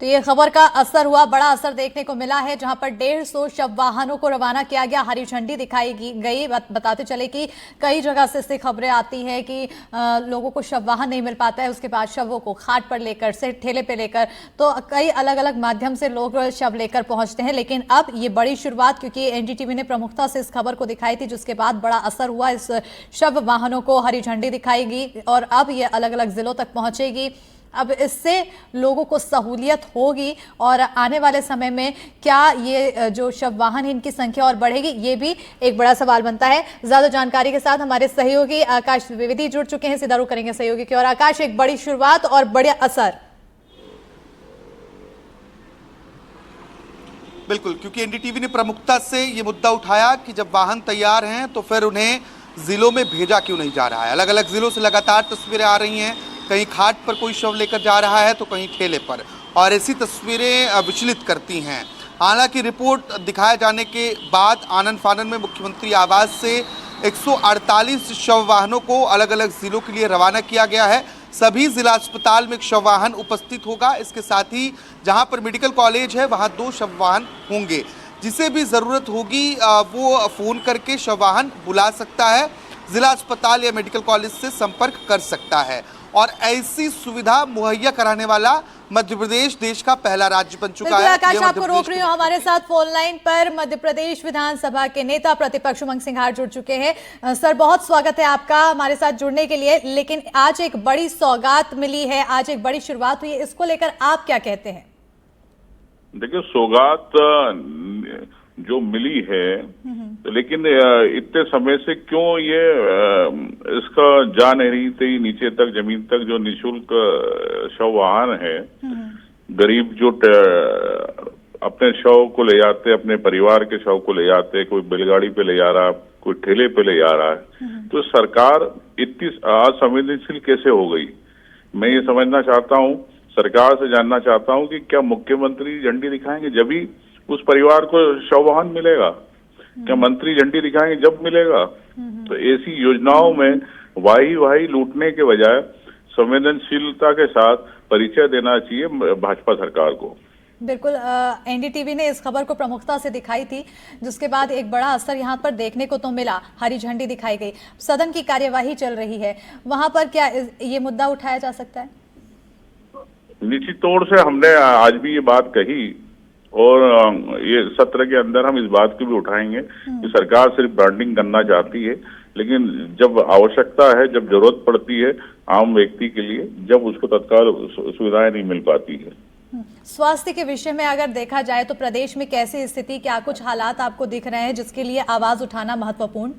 तो ये खबर का असर हुआ, बड़ा असर देखने को मिला है, जहां पर 150 शव वाहनों को रवाना किया गया, हरी झंडी दिखाई गई। बताते चले कि कई जगह से ऐसी खबरें आती हैं कि लोगों को शव वाहन नहीं मिल पाता है, उसके बाद शवों को घाट पर लेकर से ठेले पे लेकर, तो कई अलग अलग माध्यम से लोग शव लेकर पहुंचते हैं। लेकिन अब ये बड़ी शुरुआत, क्योंकि एनडीटीवी ने प्रमुखता से इस खबर को दिखाई थी, जिसके बाद बड़ा असर हुआ, इस शव वाहनों को हरी झंडी दिखाएगी और अब ये अलग अलग जिलों तक पहुंचेगी। अब इससे लोगों को सहूलियत होगी और आने वाले समय में क्या ये जो शव वाहन है इनकी संख्या और बढ़ेगी, ये भी एक बड़ा सवाल बनता है। ज्यादा जानकारी के साथ हमारे सहयोगी आकाश द्विवेदी जुड़ चुके हैं, सीधा रुख करेंगे सहयोगी की। और आकाश, एक बड़ी शुरुआत और बड़ा असर। बिल्कुल, क्योंकि एनडीटीवी ने प्रमुखता से ये मुद्दा उठाया कि जब वाहन तैयार हैं तो फिर उन्हें जिलों में भेजा क्यों नहीं जा रहा है। अलग अलग जिलों से लगातार तस्वीरें आ रही हैं, कहीं घाट पर कोई शव लेकर जा रहा है तो कहीं ठेले पर, और ऐसी तस्वीरें विचलित करती हैं। हालांकि रिपोर्ट दिखाए जाने के बाद आनन फानन में मुख्यमंत्री आवास से 148 शव वाहनों को अलग अलग जिलों के लिए रवाना किया गया है। सभी जिला अस्पताल में एक शव वाहन उपस्थित होगा। इसके साथ ही जहां पर मेडिकल कॉलेज है वहां 2 शव वाहन होंगे। जिसे भी ज़रूरत होगी वो फ़ोन करके शव वाहन बुला सकता है, जिला अस्पताल या मेडिकल कॉलेज से संपर्क कर सकता है। और ऐसी सुविधा मुहैया कराने वाला मध्य प्रदेश देश का पहला राज्य बन चुका है। आकाश, आपको रोक रही हूँ, हमारे साथ फोन लाइन पर मध्य प्रदेश विधानसभा के नेता प्रतिपक्ष उमंग सिंघार जुड़ चुके हैं। सर, बहुत स्वागत है आपका हमारे साथ जुड़ने के लिए। लेकिन आज एक बड़ी सौगात मिली है, आज एक बड़ी शुरुआत हुई है, इसको लेकर आप क्या कहते हैं? देखिए, सौगात जो मिली है, तो लेकिन इतने समय से क्यों ये इसका जा नहीं रही थी नीचे तक, जमीन तक, जो निःशुल्क शव वाहन है। गरीब जो अपने शव को ले जाते, अपने परिवार के शव को ले जाते, कोई बैलगाड़ी पे ले जा रहा, कोई ठेले पे ले जा रहा है, तो सरकार इतनी असंवेदनशील कैसे हो गई? मैं ये समझना चाहता हूँ, सरकार से जानना चाहता हूँ कि क्या मुख्यमंत्री झंडी दिखाएंगे जब ही उस परिवार को शव वाहन मिलेगा? क्या मंत्री झंडी दिखाएंगे जब मिलेगा? तो ऐसी योजनाओं में वाही लूटने के बजाय संवेदनशीलता के साथ परिचय देना चाहिए भाजपा सरकार को। बिल्कुल, एनडीटीवी ने इस खबर को प्रमुखता से दिखाई थी, जिसके बाद एक बड़ा असर यहाँ पर देखने को तो मिला, हरी झंडी दिखाई गई। सदन की कार्यवाही चल रही है, वहां पर क्या ये मुद्दा उठाया जा सकता है? निश्चित तौर से हमने आज भी ये बात कही और ये सत्र के अंदर हम इस बात को भी उठाएंगे कि सरकार सिर्फ ब्रांडिंग करना चाहती है, लेकिन जब आवश्यकता है, जब जरूरत पड़ती है आम व्यक्ति के लिए, जब उसको तत्काल सुविधाएं नहीं मिल पाती है। स्वास्थ्य के विषय में अगर देखा जाए तो प्रदेश में कैसी स्थिति, क्या कुछ हालात आपको दिख रहे हैं जिसके लिए आवाज उठाना महत्वपूर्ण?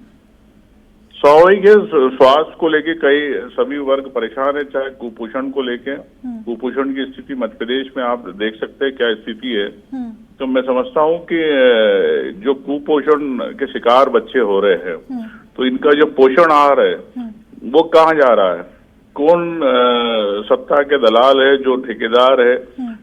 स्वाभाविक है, स्वास्थ्य को लेके कई सभी वर्ग परेशान है, चाहे कुपोषण को लेके। कुपोषण की स्थिति मध्य प्रदेश में आप देख सकते हैं क्या स्थिति है। तो मैं समझता हूँ कि जो कुपोषण के शिकार बच्चे हो रहे हैं, तो इनका जो पोषण आहार है वो कहाँ जा रहा है? कौन सत्ता के दलाल है, जो ठेकेदार है,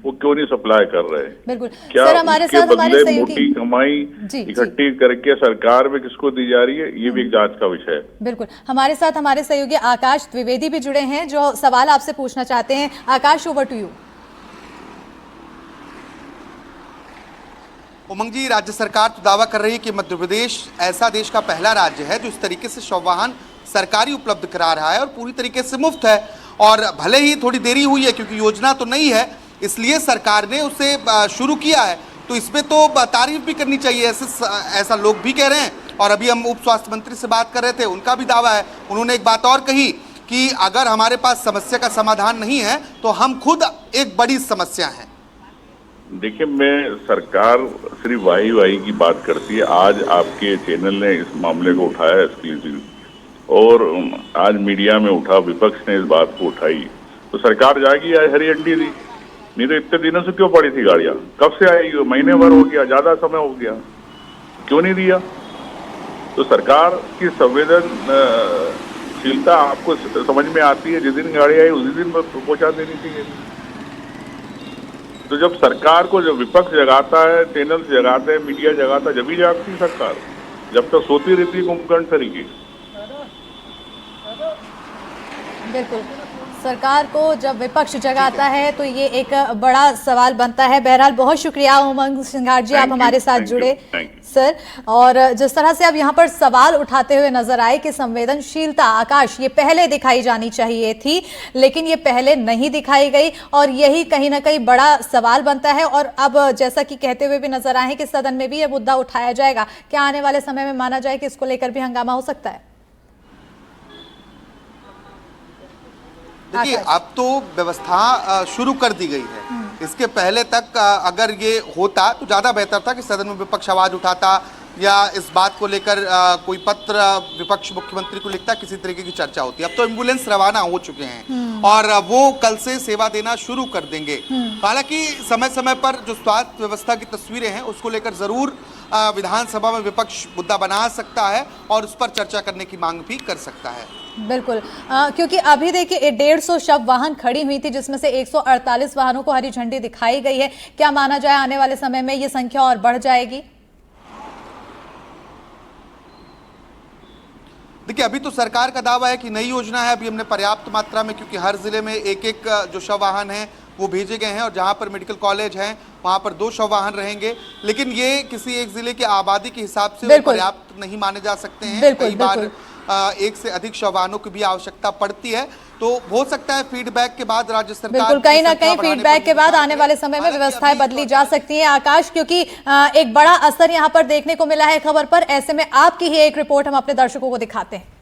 वो क्यों नहीं सप्लाई कर रहे? बिल्कुल। क्या सर, हमारे साथ हमारे सहयोगी मोटी कमाई इकट्ठी करके सरकार में किसको दी जा रही है, ये भी एक जांच का विषय है। बिल्कुल, हमारे साथ हमारे सहयोगी आकाश द्विवेदी भी जुड़े हैं, जो सवाल आपसे पूछना चाहते हैं। आकाश, ओवर टू यू। उमंग जी, राज्य सरकार तो दावा कर रही है कि मध्य प्रदेश ऐसा देश का पहला राज्य है जो इस तरीके से शव वाहन सरकारी उपलब्ध करा रहा है और पूरी तरीके से मुफ्त है। और भले ही थोड़ी देरी हुई है, क्योंकि योजना तो नई है, इसलिए सरकार ने उसे शुरू किया है, तो इसमें तो तारीफ भी करनी चाहिए। ऐसा लोग भी कह रहे हैं। और अभी हम उप स्वास्थ्य मंत्री से बात कर रहे थे, उनका भी दावा है। उन्होंने एक बात और कही कि अगर हमारे पास समस्या का समाधान नहीं है तो हम खुद एक बड़ी समस्या हैं। देखिए, मैं सरकार सिर्फ वाही की बात करती है। आज आपके चैनल ने इस मामले को उठाया एक्सक्लूसिव, और आज मीडिया में उठा, विपक्ष ने इस बात को उठाई, तो सरकार जाएगी आज हरी झंडी दी। नहीं तो इतने दिनों से क्यों पड़ी थी गाड़ियां? कब से आएगी? महीने भर हो गया, ज्यादा समय हो गया, क्यों नहीं दिया? तो सरकार की संवेदनशीलता आपको समझ में आती है, जिस दिन गाड़ी आई उसी दिन पहुंचा देनी चाहिए। तो जब सरकार को, जब विपक्ष जगाता है, चैनल जगाते हैं, मीडिया जगाता है, जब ही जागती सरकार, जब तक सोती रहती है कुंभकर्ण तरीके। बिल्कुल, सरकार को जब विपक्ष जगाता है तो ये एक बड़ा सवाल बनता है। बहरहाल बहुत शुक्रिया उमंग सिंघार जी, आप हमारे साथ जुड़े सर। और जिस तरह से अब यहाँ पर सवाल उठाते हुए नजर आए कि संवेदनशीलता आकाश ये पहले दिखाई जानी चाहिए थी, लेकिन ये पहले नहीं दिखाई गई और यही कहीं ना कहीं बड़ा सवाल बनता है। और अब जैसा कि कहते हुए भी नजर आए कि सदन में भी ये मुद्दा उठाया जाएगा, क्या आने वाले समय में माना जाए कि इसको लेकर भी हंगामा हो सकता है? देखिए, अब तो व्यवस्था शुरू कर दी गई है। इसके पहले तक अगर ये होता तो ज़्यादा बेहतर था कि सदन में विपक्ष आवाज उठाता या इस बात को लेकर कोई पत्र विपक्ष मुख्यमंत्री को लिखता, किसी तरीके की चर्चा होती। अब तो एम्बुलेंस रवाना हो चुके हैं और वो कल से सेवा देना शुरू कर देंगे। हालांकि समय समय पर जो स्वास्थ्य व्यवस्था की तस्वीरें हैं उसको लेकर जरूर विधानसभा में विपक्ष मुद्दा बना सकता है और उस पर चर्चा करने की मांग भी कर सकता है। बिल्कुल, क्योंकि अभी देखिए 150 शव वाहन खड़ी हुई थी, जिसमें से 148 वाहनों को हरी झंडी दिखाई गई है। क्या माना जाए आने वाले समय में ये संख्या और बढ़ जाएगी? देखिए, अभी तो सरकार का दावा है कि नई योजना है, अभी हमने पर्याप्त मात्रा में, क्योंकि हर जिले में एक एक जो शव वाहन है वो भेजे गए हैं और जहां पर मेडिकल कॉलेज हैं वहां पर 2 शव वाहन रहेंगे। लेकिन ये किसी एक जिले की आबादी के हिसाब से पर्याप्त नहीं माने जा सकते हैं। कई बार एक से अधिक शव वाहनों की भी आवश्यकता पड़ती है। तो हो सकता है फीडबैक के बाद राज्य सरकार बिल्कुल कहीं ना कहीं फीडबैक के बाद आने वाले समय में व्यवस्थाएं बदली जा सकती हैं आकाश, क्योंकि एक बड़ा असर यहां पर देखने को मिला है खबर पर। ऐसे में आपकी ही एक रिपोर्ट हम अपने दर्शकों को दिखाते हैं।